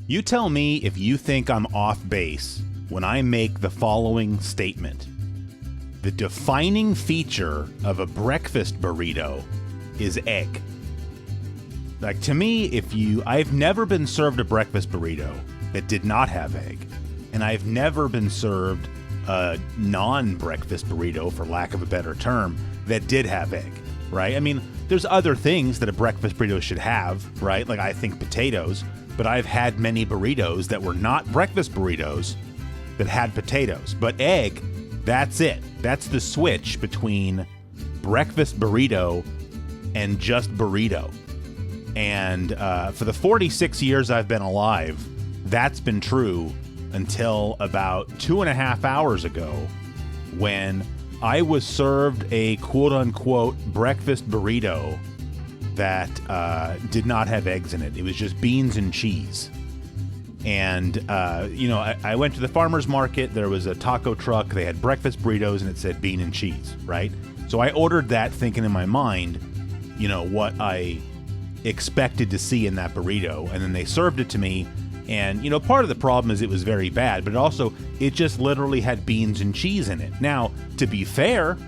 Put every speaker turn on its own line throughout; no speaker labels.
You tell me if you think I'm off base when I make the following statement. The defining feature of a breakfast burrito is egg. Like, to me, I've never been served a breakfast burrito that did not have egg. And I've never been served a non-breakfast burrito, for lack of a better term, that did have egg, right? I mean, there's other things that a breakfast burrito should have, right? Like, I think potatoes, but I've had many burritos that were not breakfast burritos that had potatoes. But egg, that's it. That's the switch between breakfast burrito and just burrito. And for the 46 years I've been alive, that's been true until about 2.5 hours ago when I was served a quote-unquote breakfast burrito that did not have eggs in it. It was just beans and cheese. And, I went to the farmer's market. There was a taco truck. They had breakfast burritos, and it said bean and cheese, right? So I ordered that thinking in my mind, what I expected to see in that burrito. And then they served it to me. And, part of the problem is it was very bad, but it just literally had beans and cheese in it. Now, to be fair,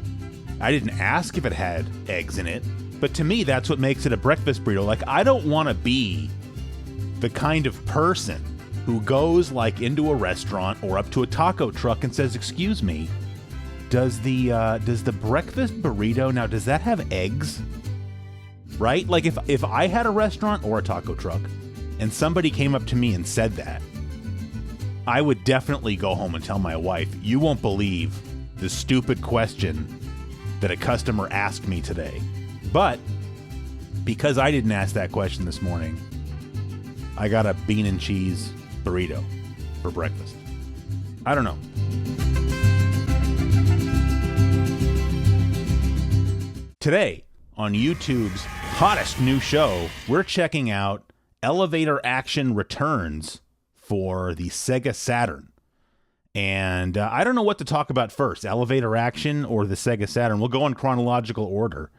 I didn't ask if it had eggs in it, but to me, that's what makes it a breakfast burrito. Like, I don't want to be the kind of person who goes into a restaurant or up to a taco truck and says, "Excuse me, does the breakfast burrito, now, does that have eggs?" Right? Like, if I had a restaurant or a taco truck and somebody came up to me and said that, I would definitely go home and tell my wife, "You won't believe the stupid question that a customer asked me today." But because I didn't ask that question this morning, I got a bean and cheese burrito for breakfast. I don't know. Today, on YouTube's hottest new show, we're checking out Elevator Action Returns for the Sega Saturn. And I don't know what to talk about first, Elevator Action or the Sega Saturn. We'll go in chronological order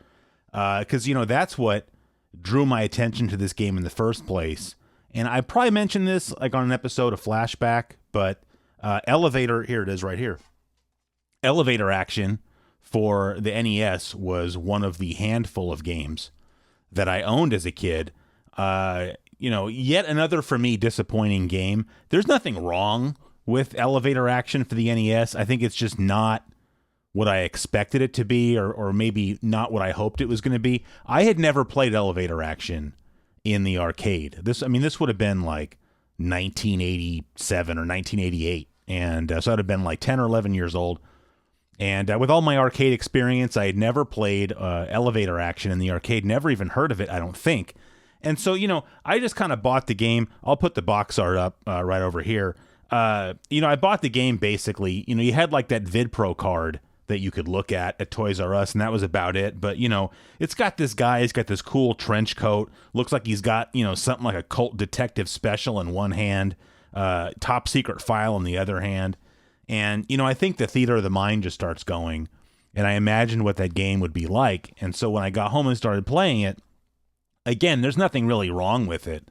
because, that's what drew my attention to this game in the first place. And I probably mentioned this on an episode of Flashback, but here it is right here. Elevator Action for the NES was one of the handful of games that I owned as a kid. Yet another, for me, disappointing game. There's nothing wrong with Elevator Action for the NES. I think it's just not what I expected it to be, or maybe not what I hoped it was going to be. I had never played Elevator Action in the arcade. This would have been 1987 or 1988. And so I'd have been 10 or 11 years old. And with all my arcade experience, I had never played Elevator Action in the arcade, never even heard of it, I don't think. And so, I just kind of bought the game. I'll put the box art up right over here. I bought the game basically. You had that VidPro card that you could look at Toys R Us, and that was about it. But, it's got this guy, he's got this cool trench coat. Looks like he's got, something like a cult detective special in one hand, top secret file in the other hand. And, I think the theater of the mind just starts going, and I imagined what that game would be like. And so when I got home and started playing it, again, there's nothing really wrong with it,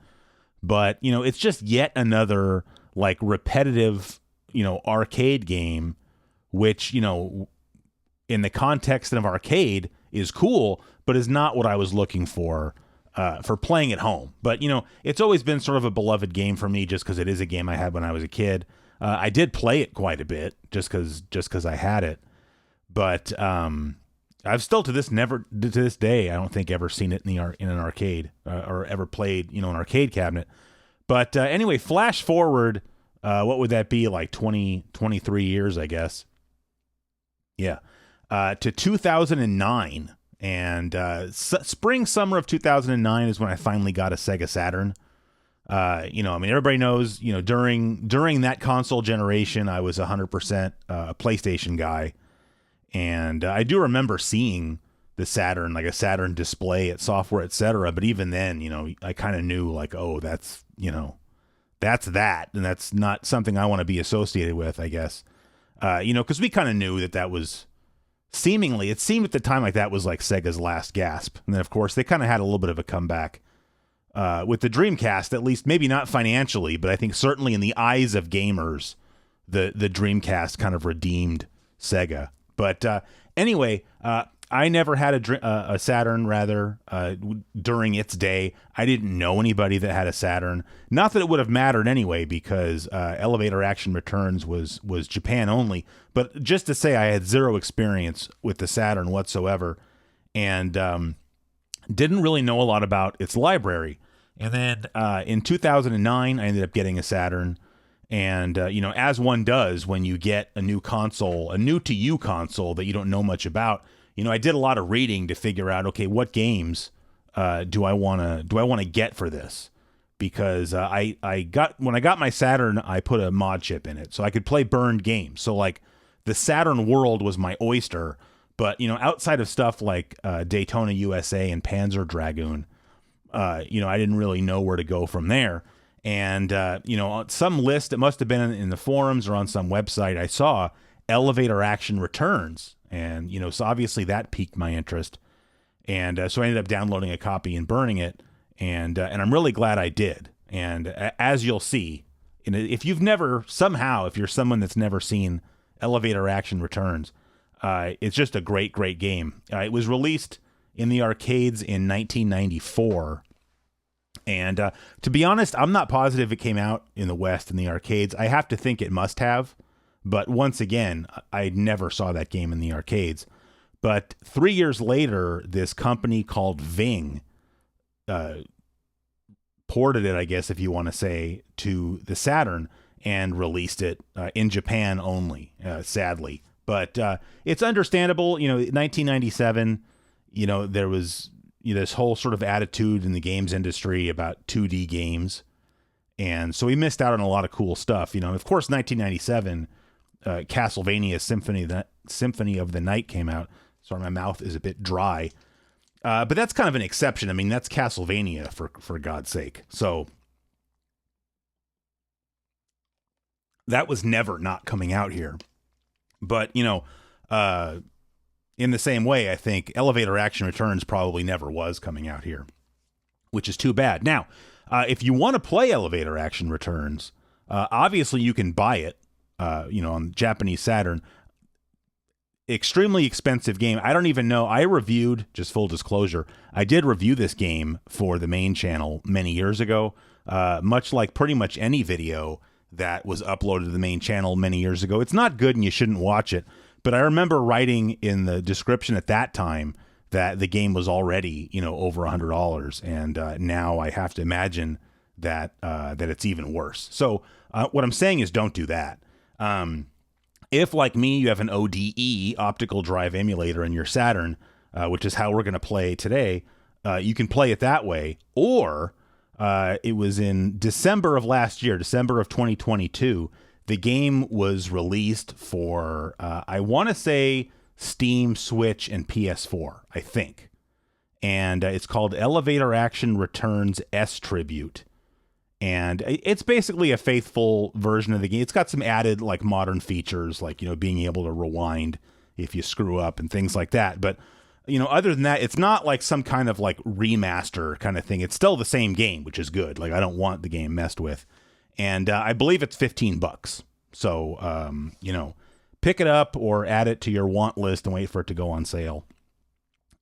but, it's just yet another repetitive, arcade game, which, in the context of arcade is cool, but is not what I was looking for playing at home. But, it's always been sort of a beloved game for me just because it is a game I had when I was a kid. I did play it quite a bit just because I had it. But I've still to this day, I don't think ever seen it in an arcade or ever played, an arcade cabinet. But anyway, flash forward, what would that be, 23 years, I guess. Yeah. To 2009. And spring, summer of 2009 is when I finally got a Sega Saturn. Everybody knows, during that console generation, I was 100% a PlayStation guy. And I do remember seeing the Saturn, a Saturn display at Software, etc. But even then, I kind of knew that's that. And that's not something I want to be associated with, I guess. Because we kind of knew that was it seemed at the time that was Sega's last gasp. And then, of course, they kind of had a little bit of a comeback with the Dreamcast, at least, maybe not financially, but I think certainly in the eyes of gamers, the Dreamcast kind of redeemed Sega. But anyway, I never had a Saturn, rather, during its day. I didn't know anybody that had a Saturn. Not that it would have mattered anyway, because Elevator Action Returns was Japan only. But just to say, I had zero experience with the Saturn whatsoever, and didn't really know a lot about its library. And then in 2009, I ended up getting a Saturn. And, as one does when you get a new console, a new-to-you console that you don't know much about, I did a lot of reading to figure out, okay, what games do I want to get for this? Because when I got my Saturn, I put a mod chip in it so I could play burned games. So like the Saturn world was my oyster, but outside of stuff like Daytona USA and Panzer Dragoon, I didn't really know where to go from there. And on some list, it must have been in the forums or on some website, I saw Elevator Action Returns. And, so obviously that piqued my interest. And so I ended up downloading a copy and burning it. And I'm really glad I did. And as you'll see, if you're someone that's never seen Elevator Action Returns, it's just a great, great game. It was released in the arcades in 1994. And to be honest, I'm not positive it came out in the West in the arcades. I have to think it must have. But once again, I never saw that game in the arcades. But 3 years later, this company called Ving ported it, I guess, if you want to say, to the Saturn and released it in Japan only, sadly. But it's understandable. 1997, there was this whole sort of attitude in the games industry about 2D games. And so we missed out on a lot of cool stuff. Of course, 1997... Castlevania Symphony of the Night came out. Sorry, my mouth is a bit dry. But that's kind of an exception. I mean, that's Castlevania, for God's sake. So that was never not coming out here. But, in the same way, I think Elevator Action Returns probably never was coming out here, which is too bad. Now, if you want to play Elevator Action Returns, obviously you can buy it. On Japanese Saturn. Extremely expensive game. I don't even know. I reviewed, just full disclosure, I did review this game for the main channel many years ago, much like pretty much any video that was uploaded to the main channel many years ago. It's not good and you shouldn't watch it, but I remember writing in the description at that time that the game was already, over $100, and now I have to imagine that it's even worse. So what I'm saying is don't do that. If, like me, you have an ODE, optical drive emulator in your Saturn, which is how we're going to play today, you can play it that way. Or it was in December of last year, December of 2022, the game was released for, I want to say, Steam, Switch, and PS4, I think. And it's called Elevator Action Returns S Tribute. And it's basically a faithful version of the game. It's got some added like modern features, like, being able to rewind if you screw up and things like that. But, other than that, it's not like some kind of like remaster kind of thing. It's still the same game, which is good. Like, I don't want the game messed with. And I believe it's $15. So, pick it up or add it to your want list and wait for it to go on sale.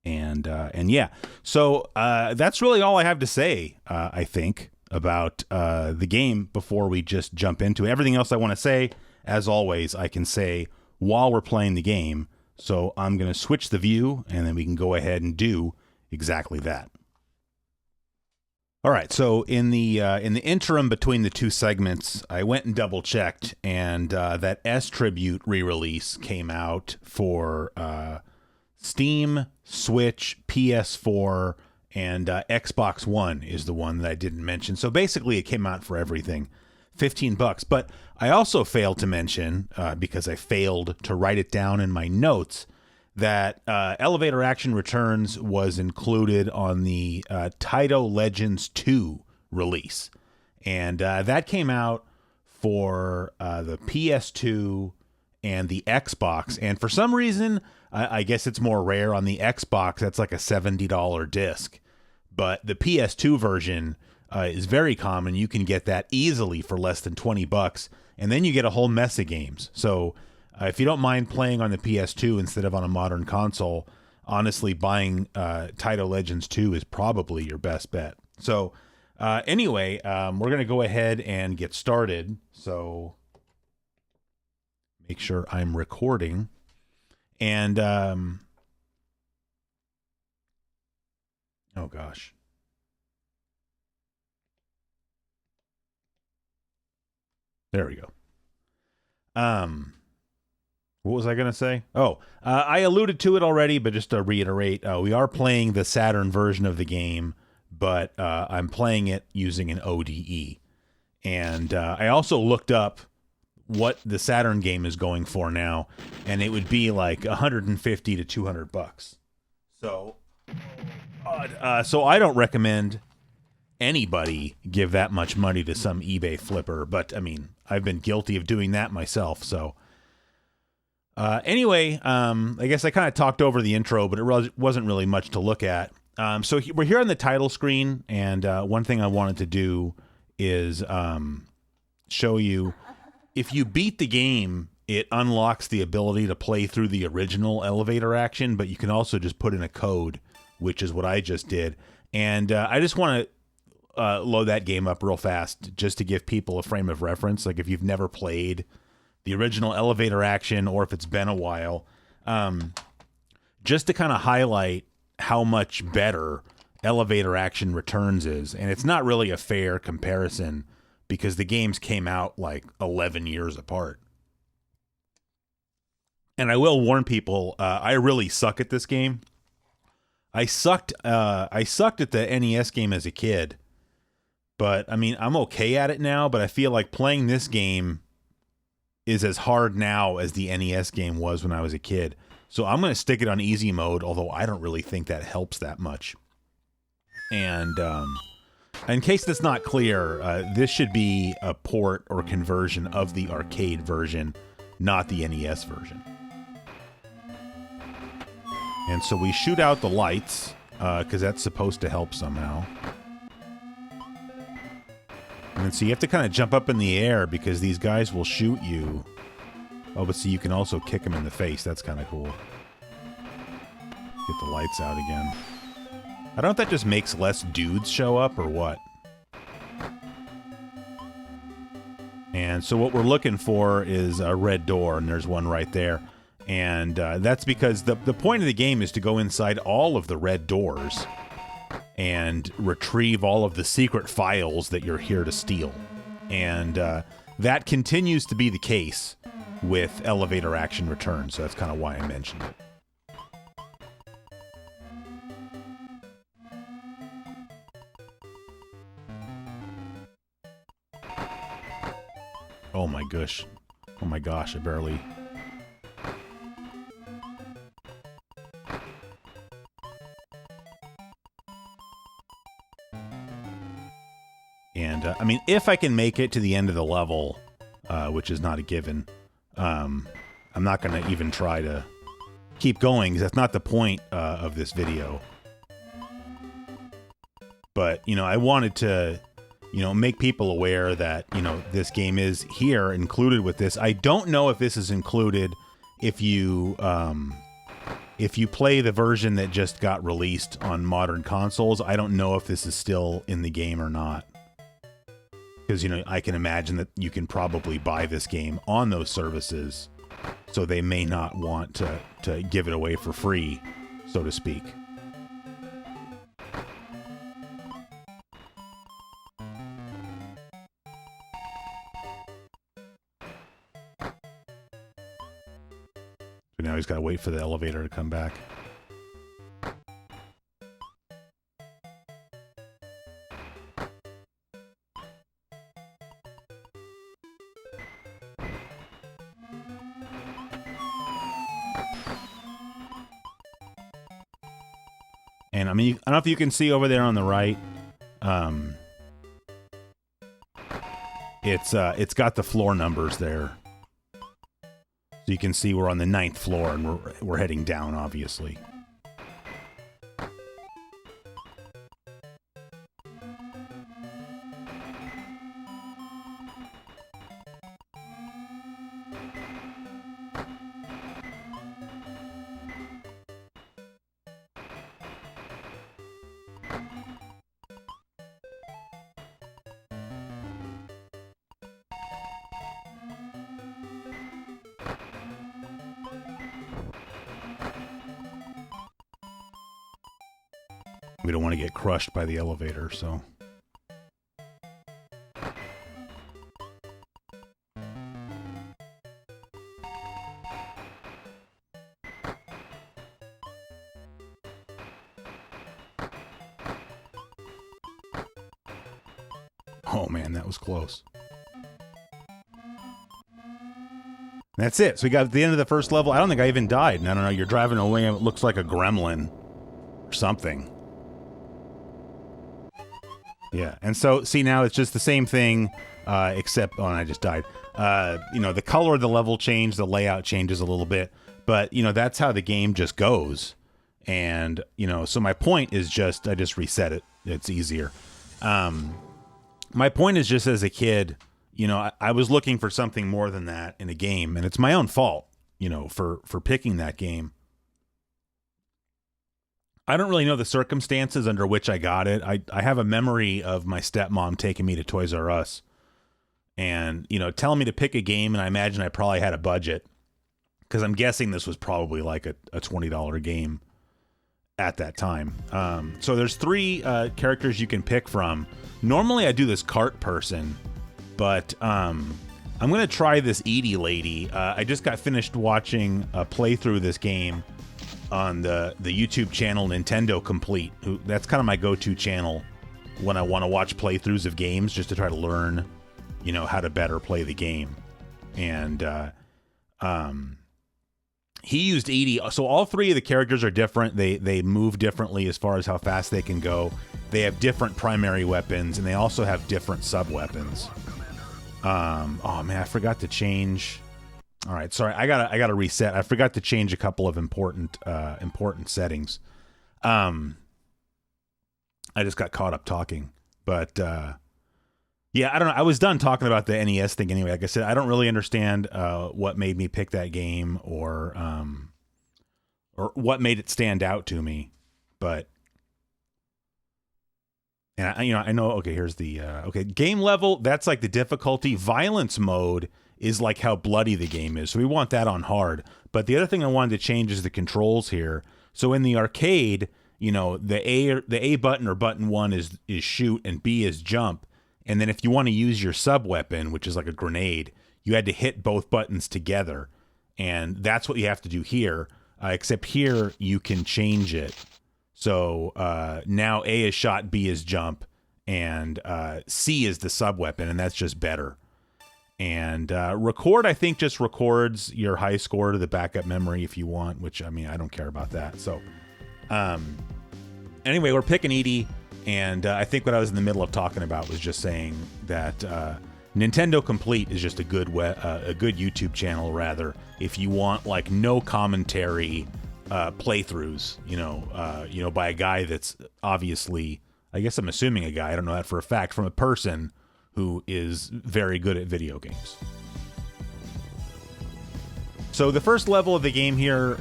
And yeah, so that's really all I have to say, I think, about the game before we just jump into it. Everything else I want to say, as always, I can say while we're playing the game. So I'm going to switch the view, and then we can go ahead and do exactly that. All right, so in the interim between the two segments, I went and double-checked, and that S Tribute re-release came out for Steam, Switch, PS4, and Xbox One is the one that I didn't mention. So basically, it came out for everything, $15. But I also failed to mention, because I failed to write it down in my notes, that Elevator Action Returns was included on the Taito Legends 2 release. And that came out for the PS2 and the Xbox. And for some reason, I guess it's more rare on the Xbox. That's like a $70 disc. But the PS2 version is very common. You can get that easily for less than $20, and then you get a whole mess of games. So if you don't mind playing on the PS2 instead of on a modern console, honestly, buying Taito Legends 2 is probably your best bet. So anyway, we're going to go ahead and get started. So make sure I'm recording. And, oh gosh. There we go. What was I going to say? Oh, I alluded to it already, but just to reiterate, we are playing the Saturn version of the game, but I'm playing it using an ODE. And I also looked up what the Saturn game is going for now, and it would be like $150 to $200. So I don't recommend anybody give that much money to some eBay flipper, but I mean, I've been guilty of doing that myself. So anyway, I guess I kind of talked over the intro, but it wasn't really much to look at. So we're here on the title screen, and one thing I wanted to do is show you, if you beat the game, it unlocks the ability to play through the original elevator action, but you can also just put in a code, which is what I just did. And I just want to load that game up real fast just to give people a frame of reference. Like if you've never played the original elevator action, or if it's been a while, just to kind of highlight how much better elevator action Returns is. And it's not really a fair comparison because the games came out like 11 years apart. And I will warn people, I really suck at this game. I sucked at the NES game as a kid, but I mean, I'm okay at it now, but I feel like playing this game is as hard now as the NES game was when I was a kid. So I'm going to stick it on easy mode, although I don't really think that helps that much. And in case that's not clear, this should be a port or conversion of the arcade version, not the NES version. And so we shoot out the lights, because that's supposed to help somehow. And then so you have to kind of jump up in the air because these guys will shoot you. Oh, but see, you can also kick them in the face. That's kind of cool. Get the lights out again. I don't know if that just makes less dudes show up or what. And so what we're looking for is a red door, and there's one right there. And that's because the point of the game is to go inside all of the red doors and retrieve all of the secret files that you're here to steal. And that continues to be the case with elevator action Returns, so that's kind of why I mentioned it. Oh my gosh. Oh my gosh, I barely... And, I mean, if I can make it to the end of the level, which is not a given, I'm not going to even try to keep going, because that's not the point of this video. But, you know, I wanted to, you know, make people aware that, you know, this game is here, included with this. I don't know if this is included if you play the version that just got released on modern consoles. I don't know if this is still in the game or not. Because, you know, I can imagine that you can probably buy this game on those services, so they may not want to give it away for free, so to speak. So now he's got to wait for the elevator to come back. And I mean, I don't know if you can see over there on the right. It's got the floor numbers there, so you can see we're on the 9th floor and we're heading down, obviously. We don't want to get crushed by the elevator, so... Oh man, that was close. That's it. So we got to the end of the first level. I don't think I even died. No, no, no. You're driving away and it looks like a gremlin or something. Yeah. And so, see, now it's just the same thing, except, oh, and I just died. You know, the color of the level changed, the layout changes a little bit, but, you know, that's how the game just goes. And, you know, so my point is just, I just reset it. It's easier. My point is just as a kid, you know, I was looking for something more than that in a game, and it's my own fault, you know, for picking that game. I don't really know the circumstances under which I got it. I have a memory of my stepmom taking me to Toys R Us and, you know, telling me to pick a game, and I imagine I probably had a budget because I'm guessing this was probably like a $20 game at that time. So there's 3 characters you can pick from. Normally I do this cart person, but I'm going to try this Edie lady. I just got finished watching a playthrough of this game on the YouTube channel Nintendo Complete. That's kind of my go-to channel when I want to watch playthroughs of games, just to try to learn, you know, how to better play the game. And he used Edie. So all 3 of the characters are different. They move differently as far as how fast they can go. They have different primary weapons, and they also have different sub-weapons. Oh man, I forgot to change. All right, sorry, I gotta reset. I forgot to change a couple of important settings. I just got caught up talking, but yeah, I don't know. I was done talking about the NES thing anyway. Like I said, I don't really understand what made me pick that game or what made it stand out to me, but. And I know. Okay, here's the okay game level. That's like the difficulty. Violence mode is like how bloody the game is. So we want that on hard. But the other thing I wanted to change is the controls here. So in the arcade, you know, the A button or button 1 is shoot and B is jump. And then if you want to use your sub weapon, which is like a grenade, you had to hit both buttons together. And that's what you have to do here. Except here you can change it. So now A is shot, B is jump, and C is the sub-weapon, and that's just better. And record, I think, just records your high score to the backup memory if you want, which, I mean, I don't care about that. So anyway, we're picking Edie, and I think what I was in the middle of talking about was just saying that Nintendo Complete is just a good YouTube channel, rather, if you want, like, no commentary playthroughs, you know, by a guy that's obviously, I guess I'm assuming a guy, I don't know that for a fact, from a person who is very good at video games. So the first level of the game here,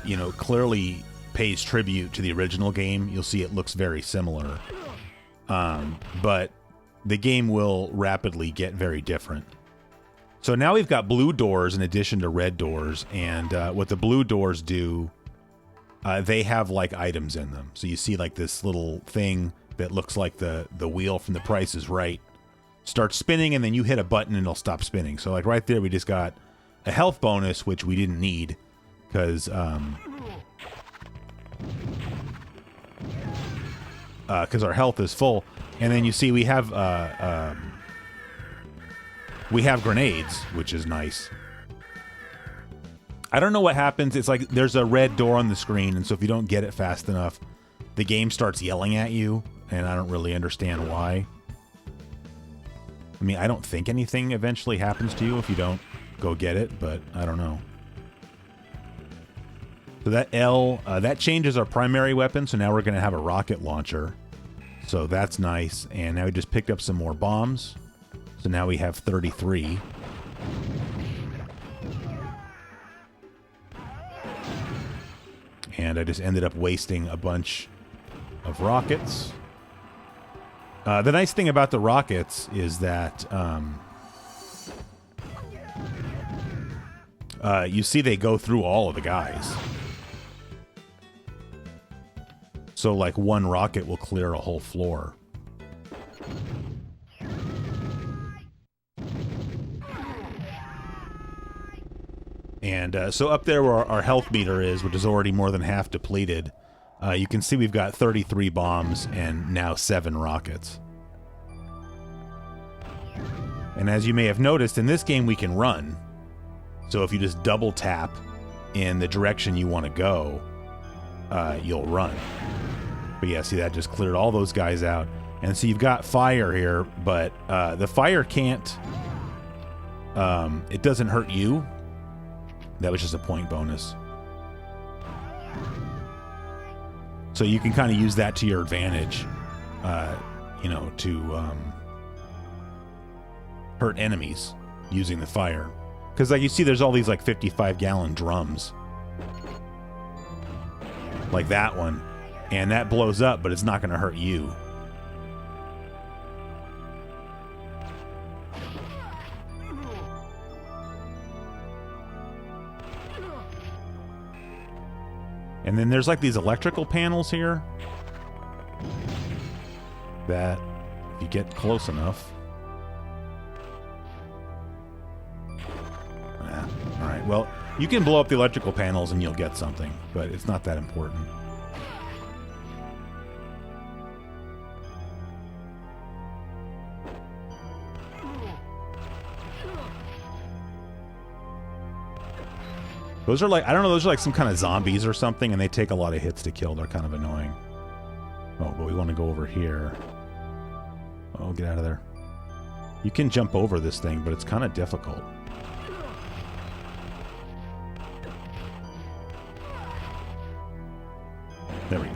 you know, clearly pays tribute to the original game. You'll see it looks very similar, but the game will rapidly get very different. So now we've got blue doors in addition to red doors, and what the blue doors do, they have like items in them. So you see like this little thing that looks like the wheel from The Price is Right starts spinning, and then you hit a button and it'll stop spinning. So like right there, we just got a health bonus, which we didn't need because our health is full. And then you see we have grenades, which is nice. I don't know what happens. It's like there's a red door on the screen, and so if you don't get it fast enough, the game starts yelling at you, and I don't really understand why. I mean, I don't think anything eventually happens to you if you don't go get it, but I don't know. So that L, that changes our primary weapon, so now we're going to have a rocket launcher. So that's nice, and now we just picked up some more bombs. So now we have 33. And I just ended up wasting a bunch of rockets. The nice thing about the rockets is that you see they go through all of the guys. So like one rocket will clear a whole floor. And so up there where our health meter is, which is already more than half depleted, you can see we've got 33 bombs and now 7 rockets. And as you may have noticed, in this game we can run. So if you just double tap in the direction you want to go, you'll run. But yeah, see, that just cleared all those guys out. And so you've got fire here, but the fire can't... it doesn't hurt you. That was just a point bonus. So you can kind of use that to your advantage, you know, to hurt enemies using the fire. Because like you see, there's all these like 55-gallon drums. Like that one. And that blows up, but it's not going to hurt you. And then there's like these electrical panels here that if you get close enough. All right, well, you can blow up the electrical panels and you'll get something, but it's not that important. Those are like, I don't know, those are like some kind of zombies or something, and they take a lot of hits to kill. They're kind of annoying. Oh, but we want to go over here. Oh, get out of there. You can jump over this thing, but it's kind of difficult. There we go.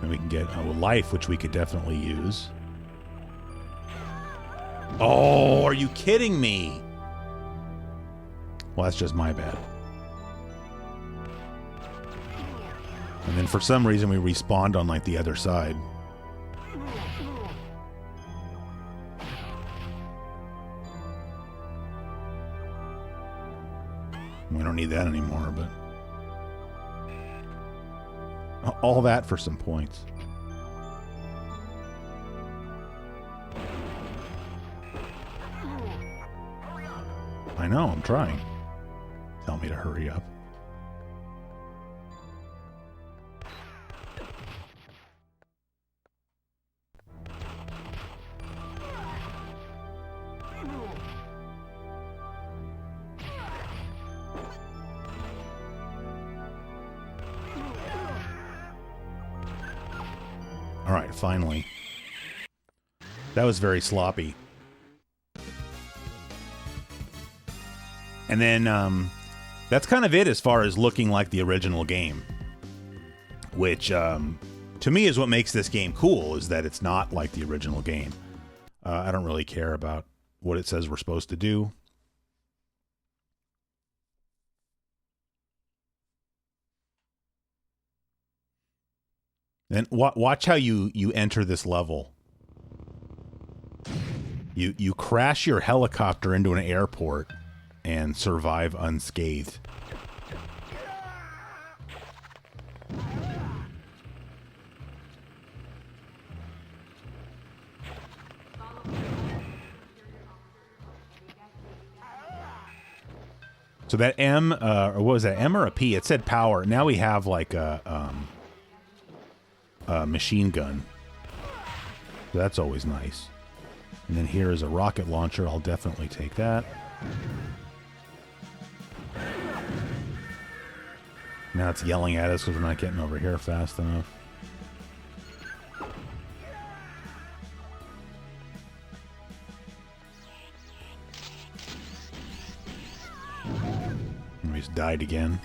And we can get a life, which we could definitely use. Oh, are you kidding me? Well, that's just my bad. And then for some reason we respawned on like the other side. We don't need that anymore, but... all that for some points. I know, I'm trying. Tell me to hurry up. All right, finally. That was very sloppy. And then that's kind of it as far as looking like the original game, which to me is what makes this game cool, is that it's not like the original game. I don't really care about what it says we're supposed to do. And watch how you enter this level. You crash your helicopter into an airport and survive unscathed. So that M, or what was that, M or a P? It said power. Now we have like a machine gun. So that's always nice. And then here is a rocket launcher. I'll definitely take that. Now it's yelling at us because we're not getting over here fast enough. And we just died again.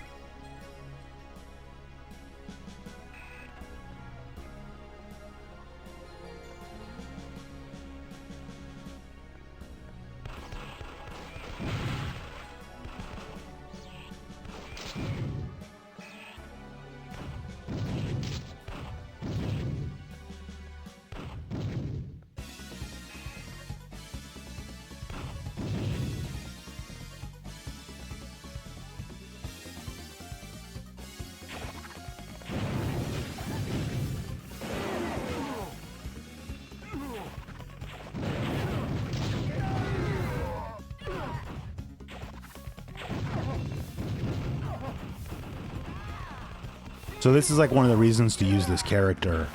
So this is like one of the reasons to use this character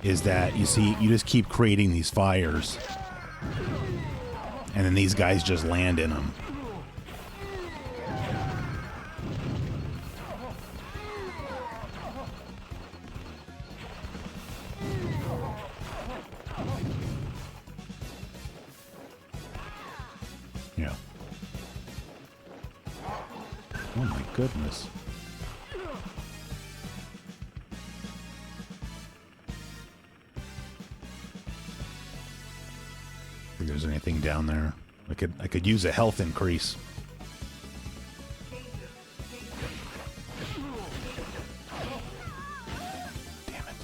is that you see, you just keep creating these fires and then these guys just land in them. Yeah. Oh my goodness. If there's anything down there, I could use a health increase. Damn it.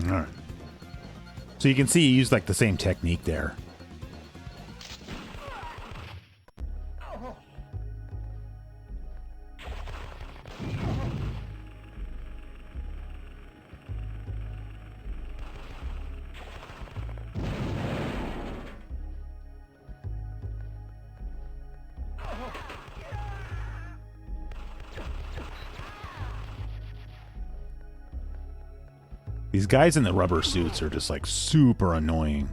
All right. So you can see you use like the same technique there. These guys in the rubber suits are just like super annoying.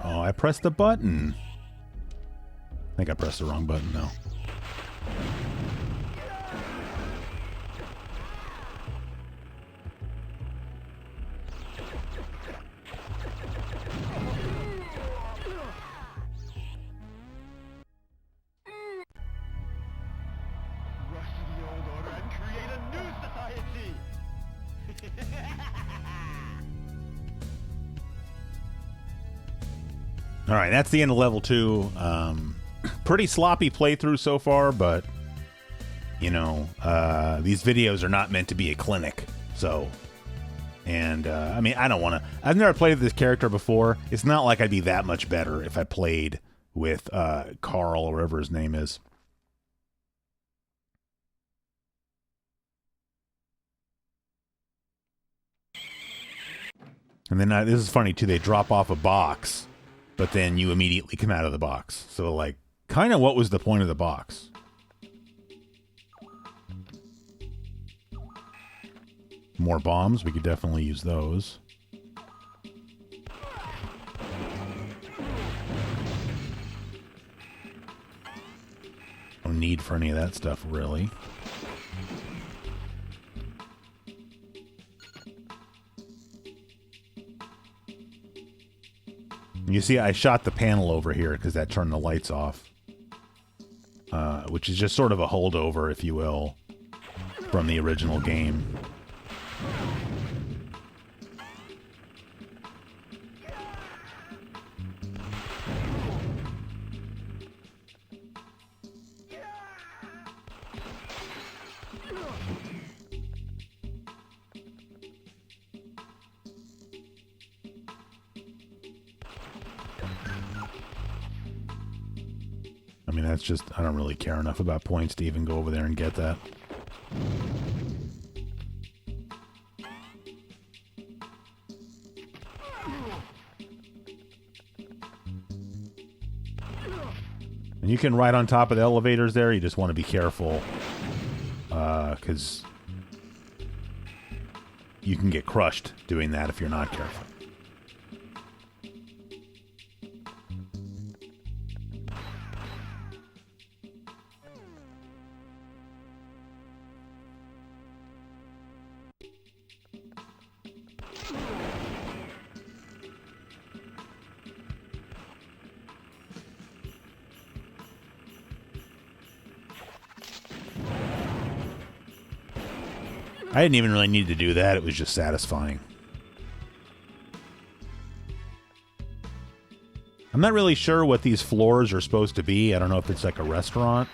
Oh, I pressed the button. I think I pressed the wrong button though. All right, that's the end of level 2. Pretty sloppy playthrough so far, but you know, these videos are not meant to be a clinic. So, and I mean, I don't want to. I've never played with this character before. It's not like I'd be that much better if I played with Carl or whatever his name is. And then this is funny too. They drop off a box, but then you immediately come out of the box. So like, kind of what was the point of the box? More bombs. We could definitely use those. No need for any of that stuff, really. You see, I shot the panel over here because that turned the lights off. Which is just sort of a holdover, if you will, from the original game. I mean, that's just, I don't really care enough about points to even go over there and get that. And you can ride on top of the elevators there. You just want to be careful. Because you can get crushed doing that if you're not careful. I didn't even really need to do that. It was just satisfying. I'm not really sure what these floors are supposed to be. I don't know if it's like a restaurant.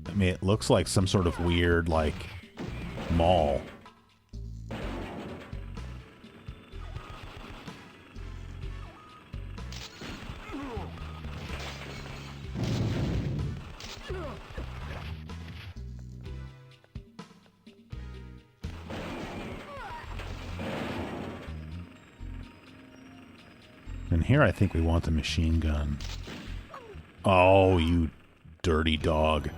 I mean, it looks like some sort of weird, like, mall. And here I think we want the machine gun. Oh, you dirty dog.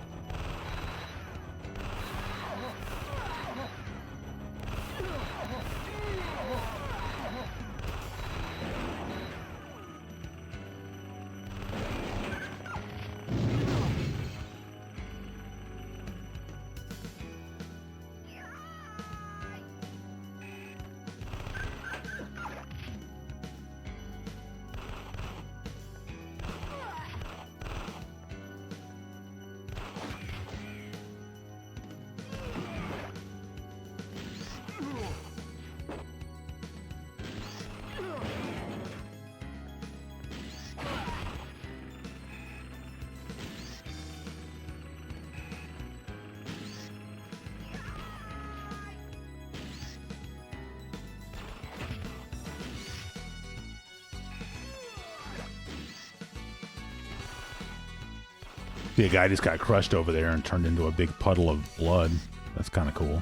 See, a guy just got crushed over there and turned into a big puddle of blood. That's kind of cool.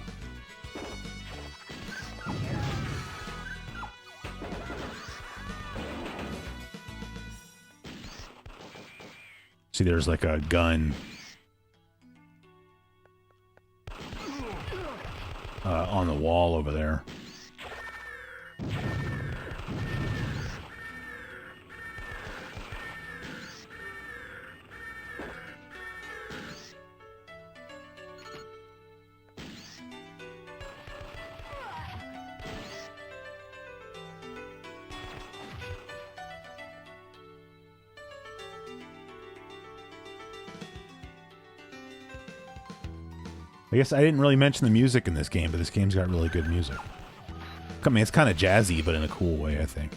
See, there's like a gun on the wall over there. I guess I didn't really mention the music in this game, but this game's got really good music. I mean, it's kind of jazzy, but in a cool way, I think.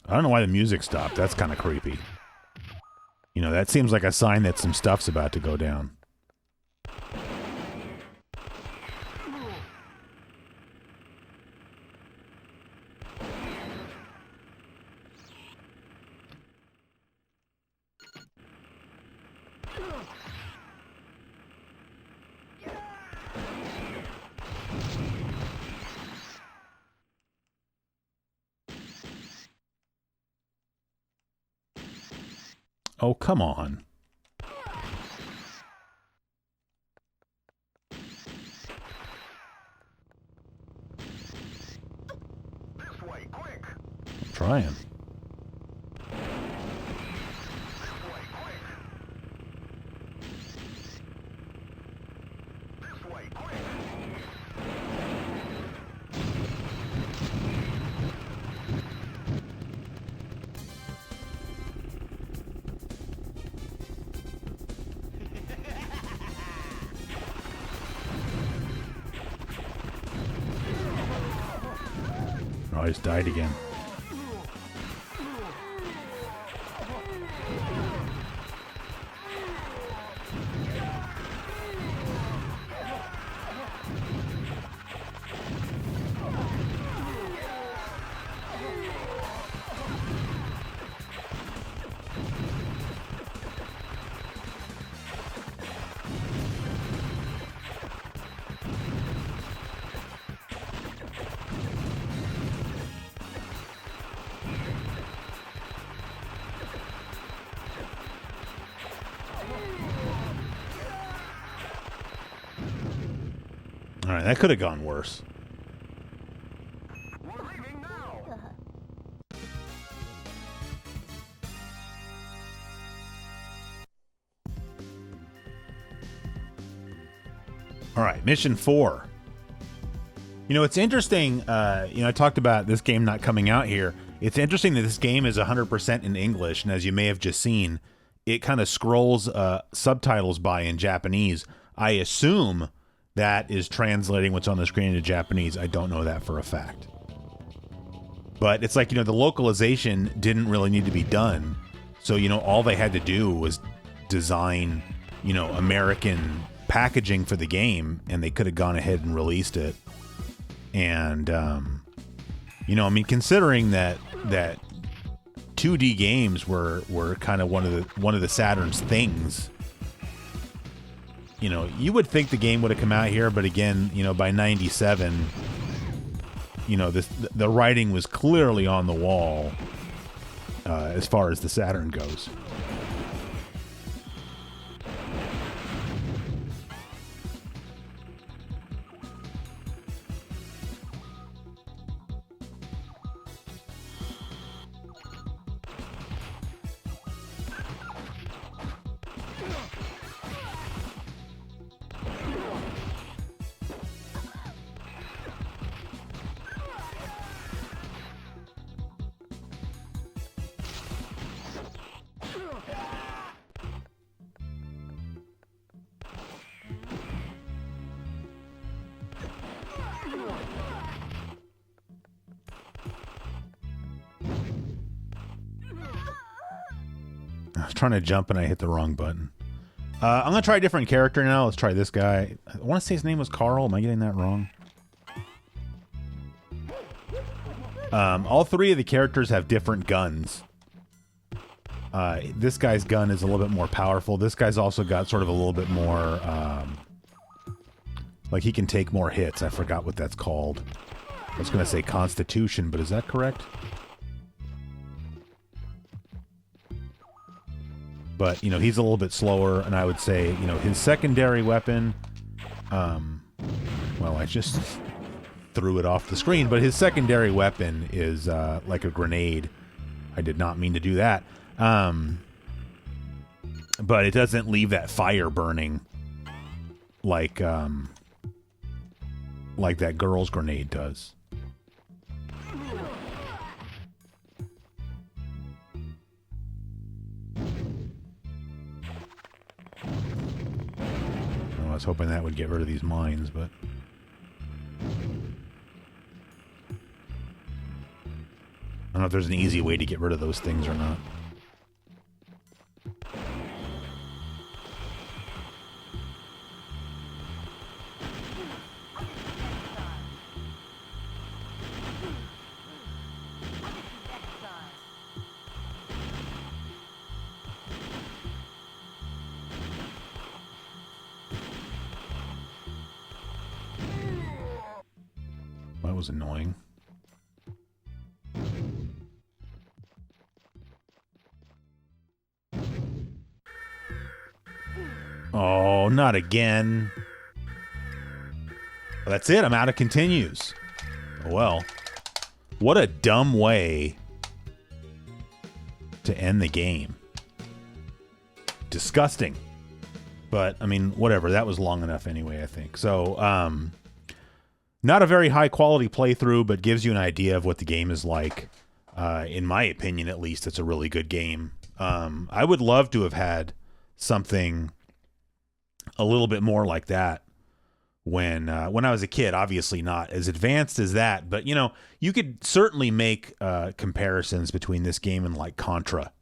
I don't know why the music stopped. That's kind of creepy. You know, that seems like a sign that some stuff's about to go down. Oh, come on.
This way, quick.
I'm trying. Oh, I just died again. All right, that could have gone worse. All right, mission 4. You know, it's interesting. I talked about this game not coming out here. It's interesting that this game is 100% in English, and as you may have just seen, it kind of scrolls subtitles by in Japanese. I assume that is translating what's on the screen into Japanese. I don't know that for a fact. But it's like, the localization didn't really need to be done. So, all they had to do was design, American packaging for the game, and they could have gone ahead and released it. And, considering that 2D games were kind of one of the Saturn's things, you would think the game would have come out here, but again, by 97, the writing was clearly on the wall as far as the Saturn goes. I was trying to jump and I hit the wrong button. I'm going to try a different character now. Let's try this guy. I want to say his name was Carl. Am I getting that wrong? All three of the characters have different guns. This guy's gun is a little bit more powerful. This guy's also got sort of a little bit more... like he can take more hits. I forgot what that's called. I was going to say Constitution, but is that correct? But, he's a little bit slower, and I would say, his secondary weapon, well, I just threw it off the screen, but his secondary weapon is like a grenade. I did not mean to do that. But it doesn't leave that fire burning like that girl's grenade does. I was hoping that would get rid of these mines, but... I don't know if there's an easy way to get rid of those things or not. That was annoying. Oh, not again. Well, that's it. I'm out of continues. Well, what a dumb way to end the game. Disgusting. But, I mean, whatever. That was long enough anyway, I think. So, not a very high-quality playthrough, but gives you an idea of what the game is like. In my opinion, at least, it's a really good game. I would love to have had something a little bit more like that when I was a kid. Obviously not as advanced as that, but, you could certainly make comparisons between this game and, like, Contra.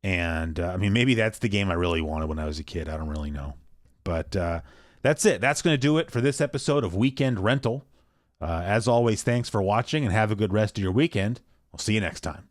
And, I mean, maybe that's the game I really wanted when I was a kid. I don't really know. But that's it. That's going to do it for this episode of Weekend Rental. As always, thanks for watching, and have a good rest of your weekend. I'll see you next time.